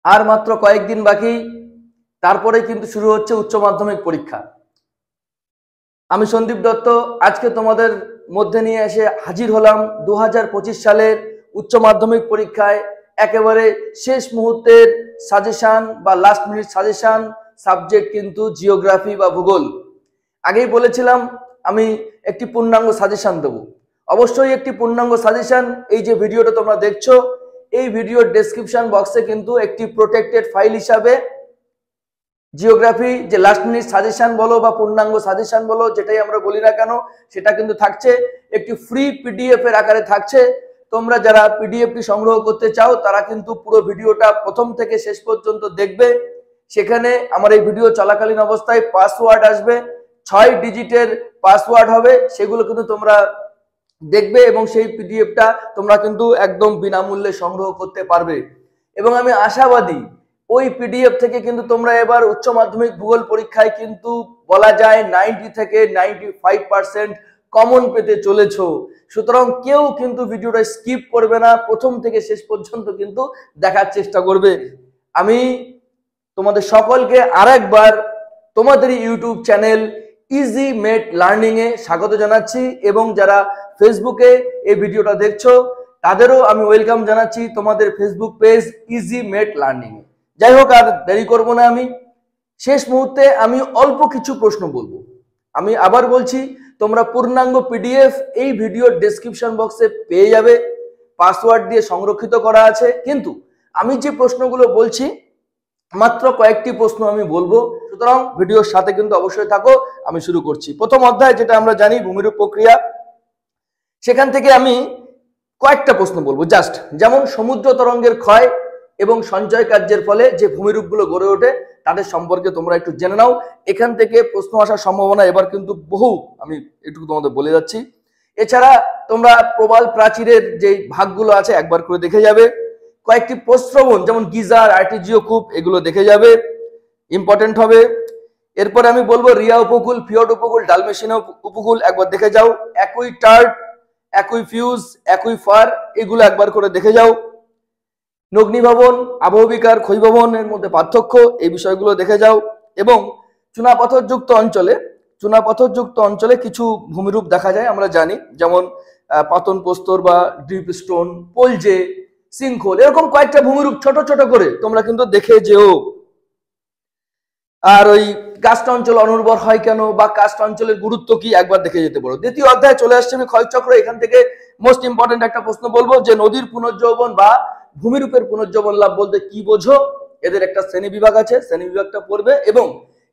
আর মাত্র কয়েকদিন বাকি, তারপরে কিন্তু শুরু হচ্ছে উচ্চ মাধ্যমিক পরীক্ষা। আমি সন্দীপ দত্ত আজকে তোমাদের মধ্যে নিয়ে এসে হাজির হলাম 2025 সালের উচ্চ মাধ্যমিক পরীক্ষায় একেবারে শেষ মুহূর্তের সাজেশন বা লাস্ট মিনিট সাজেশন। সাবজেক্ট কিন্তু জিওগ্রাফি বা ভূগোল। আগেই বলেছিলাম আমি একটি পূর্ণাঙ্গ সাজেশন দেব, অবশ্যই একটি পূর্ণাঙ্গ সাজেশন। এই যে ভিডিওটা তোমরা দেখছো, এই ভিডিওর ডেসক্রিপশন বক্সে কিন্তু একটি প্রোটেক্টেড ফাইল হিসাবে জিওগ্রাফি যে লাস্ট মিনিট সাজেশন বলো বা পূর্ণাঙ্গ সাজেশন বলো, যেটাই আমরা বলি না কেন, সেটা কিন্তু থাকছে একটি ফ্রি পিডিএফ এর আকারে থাকছে। তোমরা যারা পিডিএফটি সংগ্রহ করতে চাও তারা কিন্তু পুরো ভিডিওটা প্রথম থেকে শেষ পর্যন্ত দেখবে। সেখানে আমার এই ভিডিও চলাকালীন অবস্থায় পাসওয়ার্ড আসবে, 6 ডিজিটের পাসওয়ার্ড হবে, সেগুলো কিন্তু তোমরা দেখবে এবং সেই পিডিএফটা তোমরা কিন্তু একদম বিনামূল্যে সংগ্রহ করতে পারবে। এবং আমি আশাবাদী ওই পিডিএফ থেকে কিন্তু তোমরা এবার উচ্চ মাধ্যমিক ভূগোল পরীক্ষায় কিন্তু বলা যায় 90 থেকে 95% কমন পেতে চলেছো। সুতরাং কেউ কিন্তু ভিডিওটা স্কিপ করবে না, প্রথম থেকে শেষ পর্যন্ত কিন্তু দেখার চেষ্টা করবে। আমি তোমাদের সকলকে আরেকবার তোমাদের ইউটিউব চ্যানেল ইজি মেট লার্নিং এ স্বাগত জানাচ্ছি, এবং যারা ফেসবুকে এই ভিডিওটা দেখছো তাদেরও আমি ওয়েলকাম জানাচ্ছি তোমাদের ফেসবুক পেজ ইজি মেট লার্নিং এ। যাই হোক, আর দেরি করব না, আমি শেষ মুহূর্তে আমি অল্প কিছু প্রশ্ন বলবো। আমি আবার বলছি, তোমরা পূর্ণাঙ্গ পিডিএফ এই ভিডিওর ডেসক্রিপশন বক্সে পেয়ে যাবে, পাসওয়ার্ড দিয়ে সংরক্ষিত করা আছে। কিন্তু আমি যে প্রশ্নগুলো বলছি মাত্র কয়েকটি প্রশ্ন আমি বলবো, সুতরাং ভিডিওর সাথে কিন্তু অবশ্যই থাকো। আমি শুরু করছি। প্রথম অধ্যায় যেটা আমরা জানি ভূমিরূপ প্রক্রিয়া, সেখান থেকে আমি কয়েকটা প্রশ্ন বলবো জাস্ট। যেমন সমুদ্র তরঙ্গের ক্ষয় এবং সঞ্চয় কার্যের ফলে যে ভূমিরূপগুলো গড়ে ওঠে তাদের সম্পর্কে তোমরা একটু জেনে নাও। এখান থেকে প্রশ্ন আসার সম্ভাবনা এবার কিন্তু বহু, আমি একটু তোমাদের বলে যাচ্ছি। এছাড়া তোমরা প্রবাল প্রাচীরের যে ভাগগুলো আছে একবার করে দেখে যাবে। কয়েকটি প্রস্রবণ যেমন গিজার, আর্টিজিও কূপ, এগুলো দেখে যাবে, ইম্পর্টেন্ট হবে। এরপরে আমি বলবো রিয়া উপকূল, ফিয়র্ড উপকূল, ডালমেশিয়া উপকূল একবার দেখে যাও। একই টার্ট, একই ফিউজ, একই ফার, এগুলো একবার করে দেখে যাও। নগ্নিভবন, আবহবিকার, ক্ষয়ভবনের মধ্যে পার্থক্য, এই বিষয়গুলো দেখে যাও। এবং চুনাপাথরযুক্ত অঞ্চলে কিছু ভূমিরূপ দেখা যায় আমরা জানি, যেমন পাতন প্রস্তর বা ড্রিপ স্টোন, পোলজে, সিংখোল, এরকম কয়েকটা ভূমিরূপ ছোট ছোট করে তোমরা কিন্তু দেখে যেও। আর ওই কাস্ট অঞ্চল অনুর্বর হয় কেন বা কাস্ট অঞ্চলের গুরুত্ব কি একবার দেখে যেতে পারো। দ্বিতীয় অধ্যায় চলে আসছে আমি ক্ষয়চক্র। এখান থেকে মোস্ট ইম্পর্টেন্ট একটা প্রশ্ন বলবো যে নদীর পুনর্যৌবন বা ভূমিরূপের পুনর্যৌবন লাভ বলতে কি বোঝো। এদের একটা শ্রেণী বিভাগ আছে, শ্রেণী বিভাগটা পড়বে এবং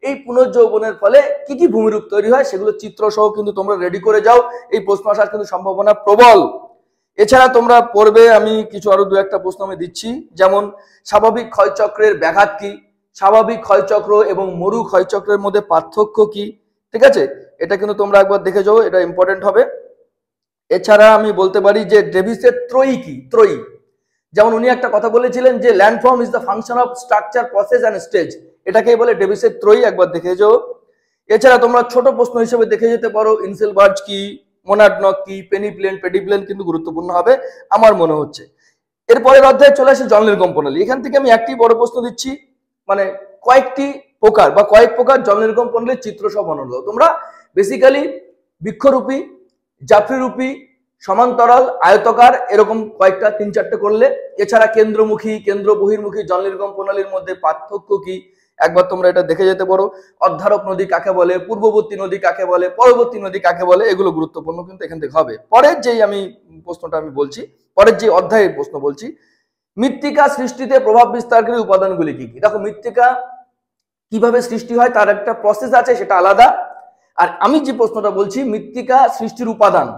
এই পুনর্যৌবনের ফলে কি কি ভূমিরূপ তৈরি হয় সেগুলো চিত্র সহ কিন্তু তোমরা রেডি করে যাও। এই প্রশ্ন আসার কিন্তু সম্ভাবনা প্রবল। এছাড়া তোমরা পড়বে, আমি কিছু আরো দু একটা প্রশ্ন আমি দিচ্ছি, যেমন স্বাভাবিক ক্ষয়চক্রের ব্যাঘাত কি, স্বাভাবিক ক্ষয়চক্র এবং মরু ক্ষয়চক্রের মধ্যে পার্থক্য কি, ঠিক আছে, এটা কিন্তু তোমরা একবার দেখে যাও, এটা ইম্পর্টেন্ট হবে। এছাড়া আমি বলতে পারি যে ডেভিসের ত্রয়ী কি, ত্রয়ী, যেমন উনি একটা কথা বলেছিলেন যে landform is the function of structure, process and stage, এটাকেই বলে ডেভিসের ত্রয়ী, একবার দেখে যাও। এছাড়া তোমরা ছোট প্রশ্ন হিসেবে দেখে যেতে পারো ইনসেলবার্জ কি, মোনাডনক কি, পেনিপ্লেন, পেডিপ্লেন কিন্তু গুরুত্বপূর্ণ হবে আমার মনে হচ্ছে। এরপরের অধ্যায়ে চলে আসে জলনির্গম প্রণালী। এখান থেকে আমি একটি বড় প্রশ্ন দিচ্ছি, মানে কয়েকটি প্রকার বা কয়েক প্রকার জলনির্গম প্রণালীর চিত্র সহ বর্ণনা দাও। তোমরা বেসিক্যালি বৃক্ষরূপী, জাফরিরূপী, সমান্তরাল, আয়তকার, এরকম কয়েকটা 3-4টে করলে। এছাড়া কেন্দ্রমুখী, কেন্দ্র বহির্মুখী জলনির্গম প্রণালীর মধ্যে পার্থক্য কি একবার তোমরা এটা দেখে যেতে পারো। অধ্যারক নদী কাকে বলে, পূর্ববর্তী নদী কাকে বলে, পরবর্তী নদী কাকে বলে, এগুলো গুরুত্বপূর্ণ কিন্তু এখান থেকে হবে। পরের যেই আমি প্রশ্নটা আমি বলছি, পরের যে অধ্যায়ের প্রশ্ন বলছি, মৃত্তিকা সৃষ্টিতে প্রভাব বিস্তারকারী উপাদানগুলি কি কি। দেখো, মৃত্তিকা কিভাবে সৃষ্টি হয় তার একটা প্রসেস আছে, সেটা আলাদা। আর আমি যে প্রশ্নটা বলছি মৃত্তিকা সৃষ্টির উপাদান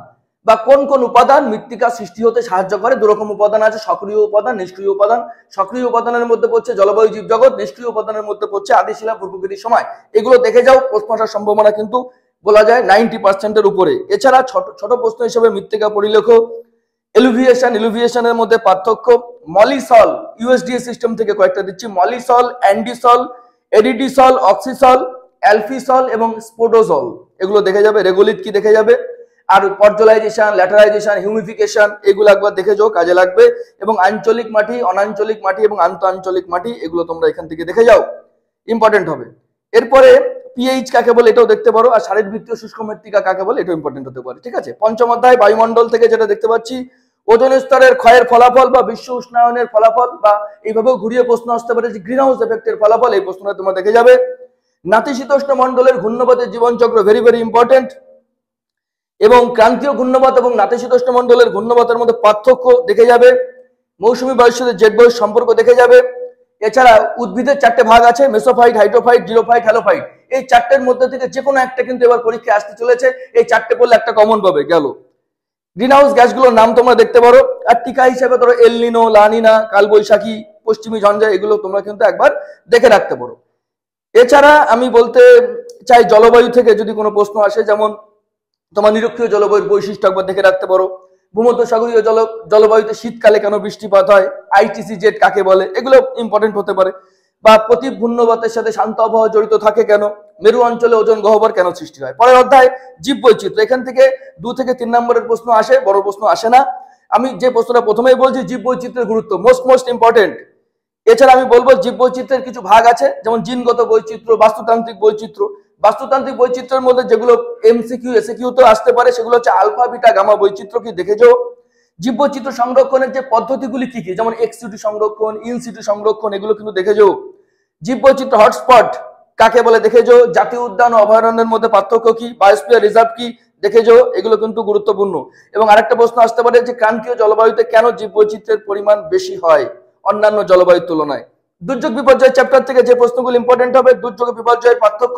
বা কোন কোন উপাদান মৃত্তিকা সৃষ্টি হতে সাহায্য করে। দুরকম উপাদান আছে, সক্রিয় উপাদান, নিষ্ক্রিয় উপাদান। সক্রিয় উপাদানের মধ্যে পড়ছে জলবায়ু, জীবজগৎ। নিষ্ক্রিয় উপাদানের মধ্যে পড়ছে আদিশিলা, পূর্বকৃতির সময়। এগুলো দেখে যাও, প্রশ্ন আসার সম্ভাবনা কিন্তু বলা যায় 90%-এর উপরে। এছাড়া ছোট ছোট প্রশ্ন হিসেবে মৃত্তিকা পরিলেখ, ইলুভিয়েশনের মধ্যে পার্থক্য, মলিসল, ইউএসডিএ সিস্টেম থেকে কয়েকটা দিচ্ছি, মলিসল, অ্যান্ডিসল, এডিডিসল, অক্সিসল, অ্যালফিসল এবং স্পোডোসল, এগুলো দেখে যাবে। রেগোলিথ কি দেখে যাবে। আর পর্জলাইজেশন, ল্যাটারাইজেশন, হিউমিফিকেশন এগুলো একবার দেখে যাও, কাজে লাগবে। এবং আঞ্চলিক মাটি, অনাঞ্চলিক মাটি এবং আন্তঃআঞ্চলিক মাটি এগুলো তোমরা এখান থেকে দেখে যাও, ইম্পর্টেন্ট হবে। এরপরে পিএইচ কাকে বলে এটাও দেখতে পারো, আর শারীরবৃত্তীয় শুষ্ক মৃত্তিকা কাকে বলে এটাও ইম্পর্টেন্ট হতে পারে। ঠিক আছে, পঞ্চম অধ্যায় বায়ুমণ্ডল থেকে যেটা দেখতে পাচ্ছি ওজোন স্তরের ক্ষয়ের ফলাফল বা বিশ্ব উষ্ণায়নের ফলাফল, বা এইভাবেও ঘুরিয়ে প্রশ্ন আসতে পারে যে গ্রিন হাউস এফেক্টের ফলাফল, এই প্রশ্নটা তোমরা দেখে যাবে। নাতিশীতোষ্ণ মণ্ডলের ঘূর্ণবাতের জীবনচক্র ভেরি ভেরি ইম্পর্টেন্ট, এবং ক্রান্তীয় ঘূর্ণবাত এবং নাতিশীতোষ্ণ মণ্ডলের ঘূর্ণবাতের মধ্যে পার্থক্য দেখে যাবে। মৌসুমী বায়ুর সাথে জেট বায়ুর সম্পর্ক দেখে যাবে। এছাড়া উদ্ভিদের 4টে ভাগ আছে, মেসোফাইট, হাইড্রোফাইট, জিরোফাইট, হ্যালোফাইট। এই 4টের মধ্যে থেকে যে কোনো একটা কিন্তু এবার পরীক্ষায় আসতে চলেছে, এই 4টে পড়লে একটা কমন পাবে, গেল। গ্রিন হাউস গ্যাসগুলোর নাম তোমরা দেখতে পারো, আর টিকা হিসেবে ধরো এল নিনো, লা নিনা, কালবৈশাখী, পশ্চিমী ঝঞ্ঝা, এগুলো তোমরা কিন্তু একবার দেখে রাখতে পারো। এছাড়া আমি বলতে চাই জলবায়ু থেকে যদি কোনো প্রশ্ন আসে, যেমন তোমার নিরক্ষীয় জলবায়ুর বৈশিষ্ট্য একবার দেখে রাখতে পারো। ভূমধ্যসাগরীয় জলবায়ুতে শীতকালে কেন বৃষ্টিপাত হয়, আইটিসি জেট কাকে বলে, এগুলো ইম্পর্টেন্ট হতে পারে। বা প্রতি ঘূর্ণবাতের সাথে শান্ত আবহাওয়া জড়িত থাকে কেন, মেরু অঞ্চলে ওজন গহ্বর কেন সৃষ্টি হয়। পরের অধ্যায় জীববৈচিত্র্য, এখান থেকে 2 থেকে 3 নম্বরের প্রশ্ন আসে, বড় প্রশ্ন আসে না। আমি যে প্রশ্নটা প্রথমেই বলছি, জীববৈচিত্র্যের গুরুত্ব মোস্ট ইম্পর্টেন্ট। এছাড়া আমি বলবো জীববৈচিত্র্যের কিছু ভাগ আছে, যেমন জিনগত বৈচিত্র্য, বাস্তুতান্ত্রিক বৈচিত্র্য। বাস্তুতান্ত্রিক বৈচিত্র্যের মধ্যে যেগুলো এমসিকিউ এসিকিউ তো আসতে পারে, সেগুলো হচ্ছে আলফা, বিটা, গামা বৈচিত্র্য কি দেখেছো। জীববৈচিত্র্য সংরক্ষণের যে পদ্ধতিগুলি কি কি, যেমন এক্স-সিটু সংরক্ষণ, ইন-সিটু সংরক্ষণ, এগুলো কিন্তু দেখেছো। জীববৈচিত্র্য হটস্পট কাকে বলে দেখেছো। জাতীয় উদ্যান ও অভয়ারণ্যের মধ্যে পার্থক্য কি, বায়োস্ফিয়ার রিজার্ভ কি দেখেছো, এগুলো কিন্তু গুরুত্বপূর্ণ। এবং আরেকটা প্রশ্ন আসতে পারে যে ক্রান্তীয় জলবায়ুতে কেন জীববৈচিত্র্যের পরিমাণ বেশি হয় অন্যান্য জলবায়ুর তুলনায়। দুর্যোগ বিপর্যয় চ্যাপ্টার থেকে যে প্রশ্নগুলো ইম্পর্টেন্ট হবে, দুর্যোগ বিপর্যয়ের পার্থক্য,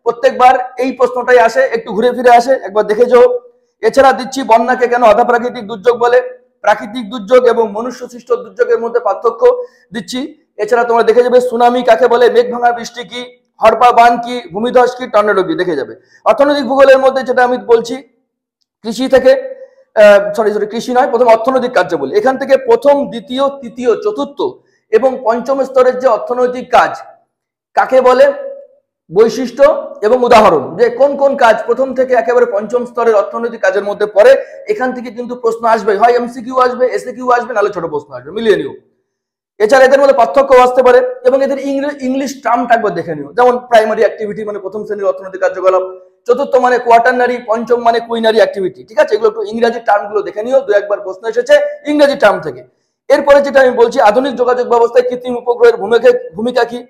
প্রত্যেকবার এই প্রশ্নটাই আসে, একটু ঘুরে ফিরে আসে, একবার দেখে যাও। এছাড়া দিচ্ছি বন্যাকে কেন আধা প্রাকৃতিক দুর্যোগ বলে, প্রাকৃতিক দুর্যোগ এবং মনুষ্য সৃষ্ট দুর্যোগের মধ্যে পার্থক্য দিচ্ছি। এছাড়া তোমরা দেখে যাবে সুনামি কাকে বলে, মেঘ ভাঙা বৃষ্টি কি, হরপা বান কি, ভূমিধস কি, টর্নেডো কি দেখে যাবে। অর্থনৈতিক ভূগোলের মধ্যে যেটা আমি বলছি, কৃষি থেকে কৃষি নয়, প্রথম অর্থনৈতিক কার্য বলি। এখান থেকে প্রথম, দ্বিতীয়, তৃতীয়, চতুর্থ এবং পঞ্চম স্তরের যে অর্থনৈতিক কাজ কাকে বলে, বৈশিষ্ট্য এবং উদাহরণ, যে কোন কোন কাজ প্রথম থেকে একেবারে পঞ্চম স্তরের অর্থনৈতিক কাজের মধ্যে পড়ে, এখান থেকে কিন্তু প্রশ্ন আসবে, হয় এমসিকিউ আসবে, এসিকিউ আসবে, নাহলে ছোট প্রশ্ন আসবে, মিলিয়ে নিও। এছাড়া এদের মধ্যে পার্থক্য আসতে পারে, এবং এদের ইংলিশ টার্মটা একবার দেখে নিও, যেমন প্রাইমারি অ্যাক্টিভিটি মানে প্রথম শ্রেণীর অর্থনৈতিক কার্যকলাপ, চতুর্থ মানে কোয়াটারনারি, পঞ্চম মানে কুইনারি অ্যাক্টিভিটি। ঠিক আছে, এগুলো একটু ইংরেজি টার্মগুলো দেখে নিও, 2-1বার প্রশ্ন এসেছে ইংরেজি টার্ম থেকে। এরপরে যেটা আমি বলছি, আধুনিক যোগাযোগ ব্যবস্থায় কৃত্রিম উপগ্রহের ভূমিকা কি।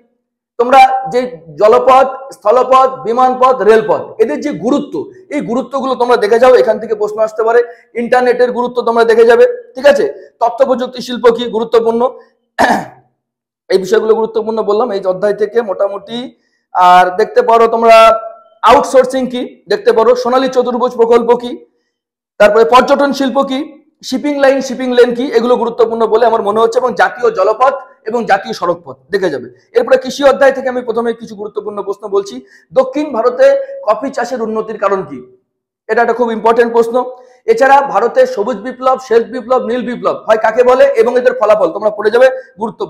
তোমরা যে জলপথ, স্থলপথ, বিমানপথ, রেলপথ, এদের যে গুরুত্ব, এই গুরুত্বগুলো তোমরা দেখে যাও, এখান থেকে প্রশ্ন আসতে পারে। ইন্টারনেটের গুরুত্ব তোমরা দেখে যাবে। ঠিক আছে, তথ্য প্রযুক্তি শিল্প কি, গুরুত্বপূর্ণ, এই বিষয়গুলো গুরুত্বপূর্ণ বললাম এই অধ্যায় থেকে মোটামুটি। আর দেখতে পারো তোমরা আউটসোর্সিং কি দেখতে পারো, সোনালী চতুর্ভুজ প্রকল্প কি, তারপরে পর্যটন শিল্প কি, শিপিং লেন কি, এগুলো গুরুত্বপূর্ণ বলে আমার মনে হচ্ছে। এবং জাতীয় জলপথ এবং জাতীয় সড়ক পথ দেখে যাবে। এরপরে কৃষি অধ্যায় থেকে আমি প্রথমে কিছু গুরুত্বপূর্ণ প্রশ্ন বলছি। দক্ষিণ ভারতে কফি চাষের উন্নতির কারণ কি, এটা একটা খুব ইম্পর্টেন্ট প্রশ্ন। এছাড়া ভারতের সবুজ বিপ্লব, শ্বেত বিপ্লব, নীল বিপ্লব হয় কাকে বলে এবং এদের ফলাফল তোমরা পড়ে যাবে, গুরুত্ব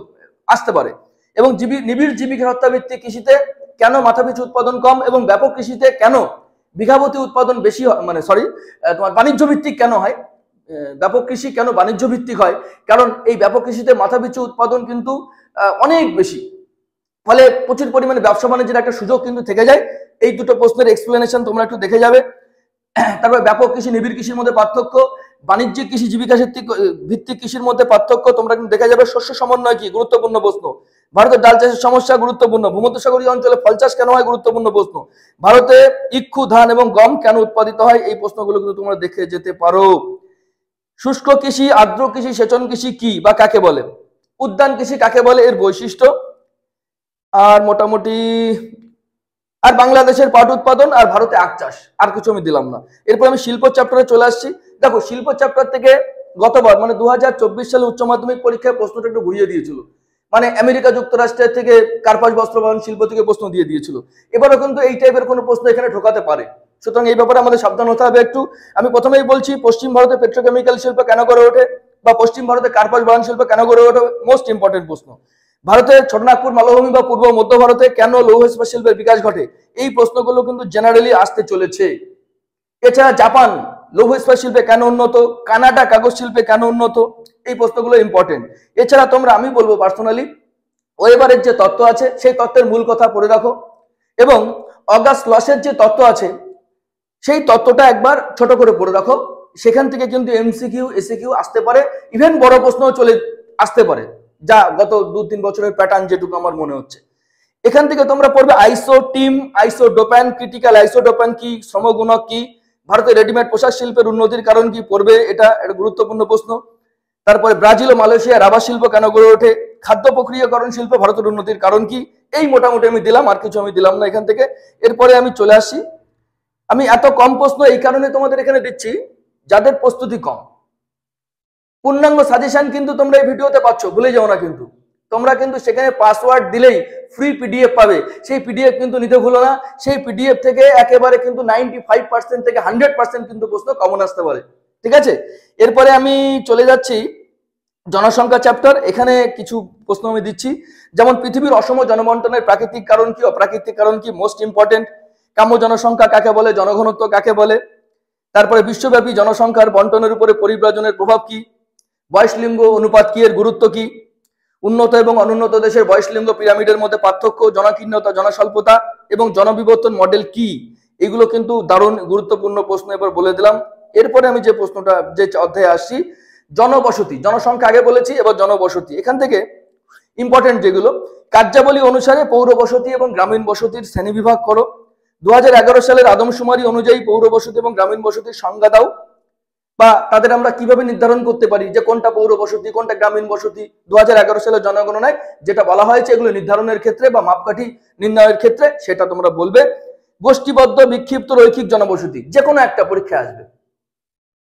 আসতে পারে। এবং নিবিড় জীবিকা হত্যা ভিত্তিক কৃষিতে কেন মাথাপিছু উৎপাদন কম, এবং ব্যাপক কৃষিতে কেন বিঘাপতি উৎপাদন বেশি হয়, মানে তোমার বাণিজ্য ভিত্তিক কেন হয়, ব্যাপক কৃষি কেন বাণিজ্য ভিত্তিক হয়, কারণ এই ব্যাপক কৃষিতে মাথাপিছু উৎপাদন কিন্তু অনেক বেশি, ফলে প্রচুর পরিমাণে ব্যবসা বাণিজ্যের একটা সুযোগ কিন্তু থেকে যায়। এই দুটো প্রশ্নের এক্সপ্লেনেশন তোমরা একটু দেখে যাবে। তারপর ব্যাপক কৃষি, নিবিড় কৃষির মধ্যে পার্থক্য, বাণিজ্যিক কৃষি, জীবিকা ভিত্তিক কৃষির মধ্যে পার্থক্য তোমরা কিন্তু দেখে যাবে। শস্য সমন্বয় কি, গুরুত্বপূর্ণ প্রশ্ন। ভারতের ডাল চাষের সমস্যা, গুরুত্বপূর্ণ। ভূমধ্যসাগরীয় অঞ্চলে ফল চাষ কেন হয়, গুরুত্বপূর্ণ প্রশ্ন। ভারতে ইক্ষু, ধান এবং গম কেন উৎপাদিত হয়, এই প্রশ্নগুলো কিন্তু তোমরা দেখে যেতে পারো। শুষ্ক কৃষি, আর্দ্র কৃষি, সেচন কৃষি কি বা কাকে বলে, উদ্যান কৃষি কাকে বলে, এর বৈশিষ্ট্য। আর মোটামুটি আর বাংলাদেশের পাট উৎপাদন আর ভারতে আখ চাষ, আর কিছু আমি দিলাম না। এরপর আমি শিল্প চ্যাপ্টারে চলে আসছি। দেখো শিল্প চ্যাপ্টার থেকে গতবার মানে 2024 সালে উচ্চ মাধ্যমিক পরীক্ষায় প্রশ্নটা একটু ঘুরিয়ে দিয়েছিল, মানে আমেরিকা যুক্তরাষ্ট্রের থেকে কার্পাস বস্ত্রবাহন শিল্প থেকে প্রশ্ন দিয়ে দিয়েছিল। এবারও কিন্তু এই টাইপের কোনো প্রশ্ন এখানে ঢোকাতে পারে, সুতরাং এই ব্যাপারে আমাদের সাবধান হতে হবে একটু। আমি প্রথমেই বলছি পশ্চিম ভারতে পেট্রোকেমিক্যাল শিল্প কেন গড়ে ওঠে, বা পশ্চিম ভারতে কার্পাস বহন শিল্প কেন গড়ে ওঠে, মোস্ট ইম্পর্টেন্ট প্রশ্ন। ভারতের ছোটনাগপুর মালভূমি বা পূর্ব মধ্য ভারতে কেন লৌহ ইস্পাত শিল্পের বিকাশ ঘটে, এই প্রশ্নগুলো কিন্তু জেনারেলি আসতে চলেছে। এছাড়া জাপান লৌহ ইস্পাত শিল্পে কেন উন্নত, কানাডা কাগজ শিল্পে কেন উন্নত, এই প্রশ্নগুলো ইম্পর্টেন্ট। এছাড়া তোমরা, আমি বলবো পার্সোনালি, ওয়েবারের যে তত্ত্ব আছে সেই তত্ত্বের মূল কথা পড়ে রাখো, এবং অগাস্ট লসের যে তত্ত্ব আছে সেই তত্ত্বটা একবার ছোট করে পড়ে রাখো। সেখান থেকে কিন্তু এমসিকিউ এসিকিউ আসতে পারে, ইভেন বড় প্রশ্নও চলে আসতে পারে, যা গত 2-3 বছরের প্যাটার্ন যেটুকু আমার মনে হচ্ছে। এখান থেকে তোমরা পড়বে আইসো টিম, আইসো ডোপ্যান, ক্রিটিক্যাল আইসোডোপ্যান কি, সমগুণক কি, ভারতের রেডিমেড পোশাক শিল্পের উন্নতির কারণ কি পড়বে, এটা একটা গুরুত্বপূর্ণ প্রশ্ন। তারপরে ব্রাজিল ও মালয়েশিয়া রাবার শিল্প কেন গড়ে ওঠে, খাদ্য প্রক্রিয়াকরণ শিল্প ভারতের উন্নতির কারণ কি, এই মোটামুটি আমি দিলাম, আর কিছু আমি দিলাম না এখান থেকে। এরপরে আমি চলে আসি, আমি এত কম প্রশ্ন এই কারণে তোমাদের এখানে দিচ্ছি যাদের প্রস্তুতি কম। পূর্ণাঙ্গ সাজেশন কিন্তু তোমরা এই ভিডিওতে পাচ্ছ, ভুলে যাও না কিন্তু। তোমরা কিন্তু সেখানে পাসওয়ার্ড দিলেই ফ্রি পিডিএফ পাবে, সেই পিডিএফ কিন্তু নিতে ভুলো না। সেই পিডিএফ থেকে একেবারে কিন্তু 95% থেকে 100% কিন্তু প্রশ্ন কমন আসতে পারে, ঠিক আছে। এরপরে আমি চলে যাচ্ছি জনসংখ্যা চ্যাপ্টার। এখানে কিছু প্রশ্ন আমি দিচ্ছি, যেমন পৃথিবীর অসম জনবন্টনের প্রাকৃতিক কারণ কি, অপ্রাকৃতিক কারণ কি, মোস্ট ইম্পর্টেন্ট। কাম্য জনসংখ্যা কাকে বলে, জনঘনত্ব কাকে বলে। তারপরে বিশ্বব্যাপী জনসংখ্যার বন্টনের উপরে পরিব্রাজনের প্রভাব কি, বয়স লিঙ্গ অনুপাত কি, এর গুরুত্ব কি, উন্নত এবং অনুন্নত দেশের বয়স লিঙ্গ পিরামিডের মধ্যে পার্থক্য, জনকীর্ণতা, জনস্বল্পতা এবং জনবিবর্তন মডেল কি, এগুলো কিন্তু দারুণ গুরুত্বপূর্ণ প্রশ্ন, এবার বলে দিলাম। এরপরে আমি যে প্রশ্নটা, যে অধ্যায়ে আসছি, জনবসতি, জনসংখ্যা আগে বলেছি, এবার জনবসতি। এখান থেকে ইম্পর্টেন্ট যেগুলো, কার্যাবলী অনুসারে পৌর বসতি এবং গ্রামীণ বসতির শ্রেণীবিভাগ করো। 2011 সালের আদমশুমারি অনুযায়ী পৌর বসতি এবং গ্রামীণ বসতির সংজ্ঞা দাও, বা তাদের আমরা কিভাবে নির্ধারণ করতে পারি যে কোনটা পৌর বসতি কোনটা গ্রামীণ বসতি। 2011 সালের জনগণনায় যেটা বলা হয়েছে এগুলো নির্ধারণের ক্ষেত্রে বা মাপকাঠি নির্ণয়ের ক্ষেত্রে, সেটা তোমরা বলবে। গোষ্ঠীবদ্ধ বিক্ষিপ্ত রৈখিক জনবসতি, যে কোনো একটা পরীক্ষা আসবে।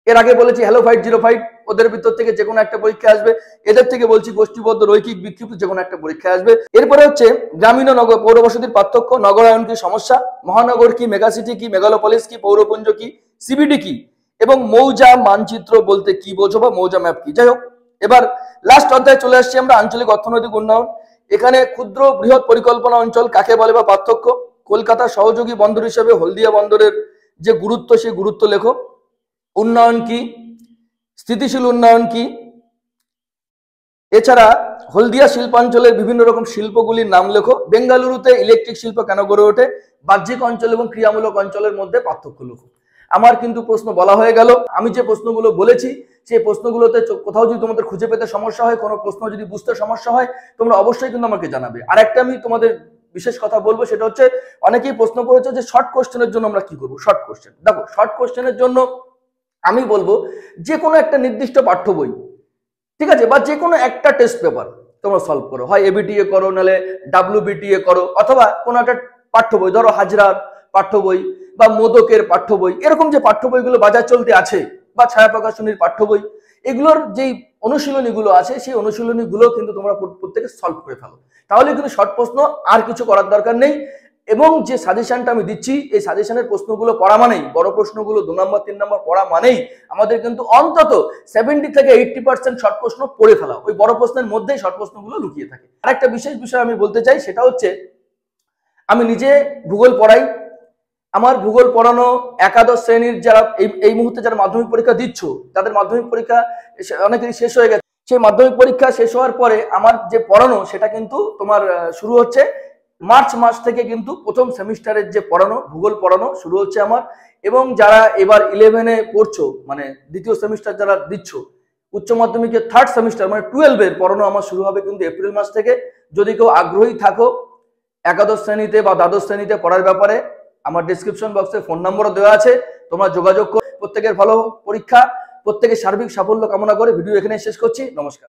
এর আগে বলেছি হ্যালো ফাইট, জিরো ফাইট, ওদের ভিতর থেকে যে কোনো একটা পরীক্ষা আসবে। এদের থেকে বলছি গোষ্ঠীবদ্ধ রৈখিক বিক্ষিপ্ত, যে কোনো একটা পরীক্ষা আসবে। এরপরে হচ্ছে গ্রামীণ ও নগর পৌর বসতির পার্থক্য, নগরায়ন কি সমস্যা, মহানগর কি, মেগাসিটি কি, মেগালোপলিস কি, পৌরপুঞ্জ কি, সিবিডি কি, এবং মৌজা মানচিত্র বলতে কি বোঝো বা মৌজা ম্যাপ কি। যাই হোক, এবার লাস্ট অধ্যায়ে চলে আসছি আমরা, আঞ্চলিক অর্থনৈতিক উন্নয়ন। এখানে ক্ষুদ্র বৃহৎ পরিকল্পনা অঞ্চল কাকে বলে বা পার্থক্য, কলকাতা সহযোগী বন্দর হিসেবে হলদিয়া বন্দরের যে গুরুত্ব, সেই গুরুত্ব লেখো। উন্নয়ন কি, স্থিতিশীল উন্নয়ন কি। এছাড়া হলদিয়া শিল্পাঞ্চলের বিভিন্ন রকম শিল্পগুলির নাম লেখো। বেঙ্গালুরুতে ইলেকট্রিক শিল্প কেন গড়ে ওঠে, বাহ্যিক অঞ্চল এবং ক্রিয়ামূলক অঞ্চলের মধ্যে পার্থক্য লেখো। আমার কিন্তু প্রশ্ন বলা হয়ে গেল। আমি যে প্রশ্নগুলো বলেছি সেই প্রশ্নগুলোতে কোথাও যদি তোমাদের খুঁজে পেতে সমস্যা হয়, কোনো প্রশ্ন যদি বুঝতে সমস্যা হয়, তোমরা অবশ্যই কিন্তু আমাকে জানাবে। আর একটা আমি তোমাদের বিশেষ কথা বলবো, সেটা হচ্ছে অনেকেই প্রশ্ন করেছে যে শর্ট কোশ্চেনের জন্য আমরা কি করবো। শর্ট কোশ্চেন, দেখো, শর্ট কোশ্চেনের জন্য আমি বলবো যে কোনো একটা নির্দিষ্ট পাঠ্য বই, ঠিক আছে, বা যে কোনো একটা টেস্ট পেপার তোমরা সলভ করো, হয় এবিটিএ করো, নাহলে ডাব্লিউবিটিএ করো, অথবা কোনো একটা পাঠ্য বই, ধরো হাজরার পাঠ্য বই বা মোদকের পাঠ্য বই, এরকম যে পাঠ্য বইগুলো বাজার চলতে আছে, বা ছায়া প্রকাশনীর পাঠ্য বই, এগুলোর যেই অনুশীলনীগুলো আছে সেই অনুশীলনীগুলো কিন্তু তোমরা প্রত্যেকে সলভ করে ফেলো। তাহলে কিন্তু শর্ট প্রশ্ন আর কিছু করার দরকার নেই। এবং যে সাজেশনটা আমি দিচ্ছি, এই সাজেশনের প্রশ্নগুলো পড়া মানেই, বড় প্রশ্নগুলো 2 নম্বর 3 নম্বর পড়া মানেই আমাদের কিন্তু অন্তত 70 থেকে 80% শর্ট প্রশ্ন পড়ে ফেলা। ওই বড় প্রশ্নের মধ্যেই শর্ট প্রশ্নগুলো লুকিয়ে থাকে। আরেকটা বিশেষ বিষয় আমি বলতে চাই, সেটা হচ্ছে আমি নিজে ভূগোল পড়াই। আমার ভূগোল পড়ানো একাদশ শ্রেণীর যারা এই মুহূর্তে যারা মাধ্যমিক পরীক্ষা দিচ্ছ, তাদের মাধ্যমিক পরীক্ষা অনেকেরই শেষ হয়ে গেছে। সেই মাধ্যমিক পরীক্ষা শেষ হওয়ার পরে আমার যে পড়ানো, সেটা কিন্তু তোমার শুরু হচ্ছে মার্চ মাস থেকে। কিন্তু প্রথম সেমিস্টারের যে পড়ানো, ভূগোল পড়ানো শুরু হচ্ছে আমার। এবং যারা এবার 11-এ পড়ছো, মানে দ্বিতীয় সেমিস্টার যারা দিচ্ছ, উচ্চ মাধ্যমিকের 3rd সেমিস্টার মানে 12-এর পড়ানো আমার শুরু হবে কিন্তু এপ্রিল মাস থেকে। যদি কেউ আগ্রহী থাকো একাদশ শ্রেণীতে বা দ্বাদশ শ্রেণীতে পড়ার ব্যাপারে, আমার ডেসক্রিপশন বক্সে ফোন নম্বরও দেওয়া আছে, তোমরা যোগাযোগ করো। প্রত্যেকের ভালো পরীক্ষা, প্রত্যেকের সার্বিক সাফল্য কামনা করে ভিডিও এখানে শেষ করছি। নমস্কার।